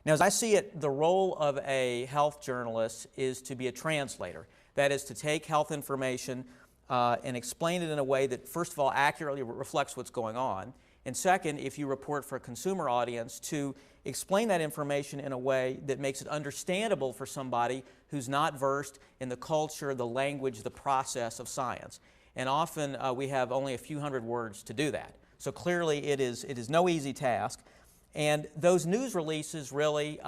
Now, as I see it, the role of a health journalist is to be a translator. That is to take health information and explain it in a way that, first of all, accurately reflects what's going on. And second, if you report for a consumer audience, to explain that information in a way that makes it understandable for somebody who's not versed in the culture, the language, the process of science. And often we have only a few hundred words to do that. So clearly it is no easy task. And those news releases really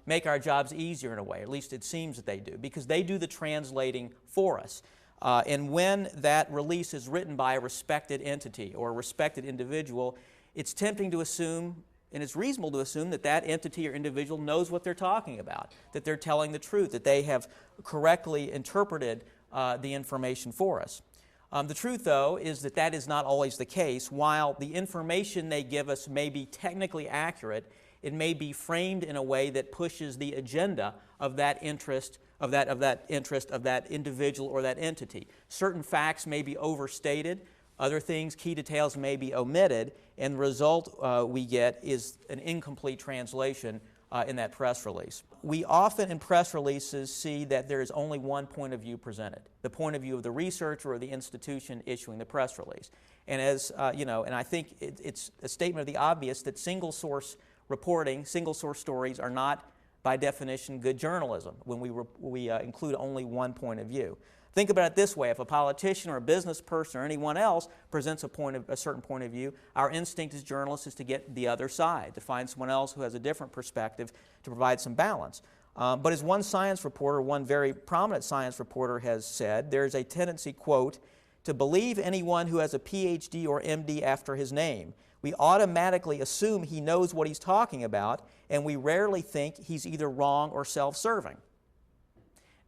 make our jobs easier in a way, at least it seems that they do, because they do the translating for us. And when that release is written by a respected entity or a respected individual, it's tempting to assume, and it's reasonable to assume, that that entity or individual knows what they're talking about, that they're telling the truth, that they have correctly interpreted the information for us. The truth, though, is that that is not always the case. While the information they give us may be technically accurate, it may be framed in a way that pushes the agenda of that interest, of that individual or that entity. Certain facts may be overstated, other things, key details may be omitted, and the result we get is an incomplete translation in that press release. We often in press releases see that there is only one point of view presented, the point of view of the researcher or the institution issuing the press release. And as and I think it's a statement of the obvious that single source reporting, single source stories are not by definition good journalism when we include only one point of view. Think about it this way: if a politician or a business person or anyone else presents a certain point of view, our instinct as journalists is to get the other side, to find someone else who has a different perspective to provide some balance. But as one science reporter, one very prominent science reporter has said, there's a tendency, quote, to believe anyone who has a Ph.D. or M.D. after his name. We automatically assume he knows what he's talking about, and we rarely think he's either wrong or self-serving.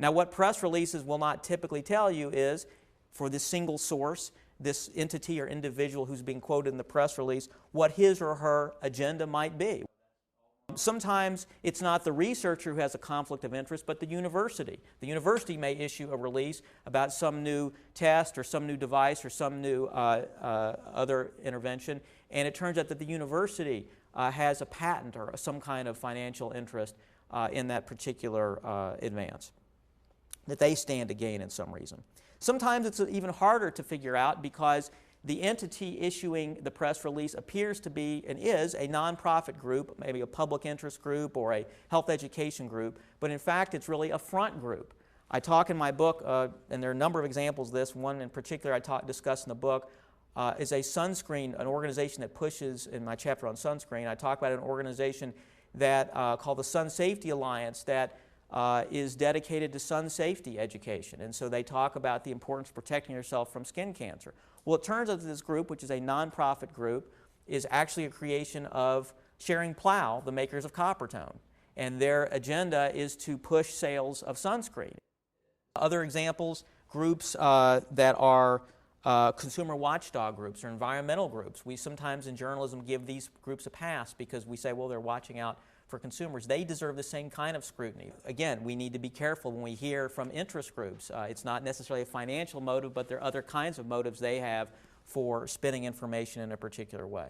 Now, what press releases will not typically tell you is, for this single source, this entity or individual who's being quoted in the press release, what his or her agenda might be. Sometimes it's not the researcher who has a conflict of interest, but the university. The university may issue a release about some new test or some new device or some new other intervention, and it turns out that the university has a patent or some kind of financial interest in that particular advance that they stand to gain in some reason. Sometimes it's even harder to figure out because the entity issuing the press release appears to be and is a nonprofit group, maybe a public interest group or a health education group, but in fact it's really a front group. I talk in my book, and there are a number of examples of this. One in particular I discuss in the book is a sunscreen, an organization that pushes, in my chapter on sunscreen, I talk about an organization that called the Sun Safety Alliance that is dedicated to sun safety education. And so they talk about the importance of protecting yourself from skin cancer. Well, it turns out that this group, which is a nonprofit group, is actually a creation of Sharing Plow, the makers of Coppertone. And their agenda is to push sales of sunscreen. Other examples, groups that are consumer watchdog groups or environmental groups. We sometimes in journalism give these groups a pass because we say, well, they're watching out for consumers. They deserve the same kind of scrutiny. Again, we need to be careful when we hear from interest groups. It's not necessarily a financial motive, but there are other kinds of motives they have for spinning information in a particular way.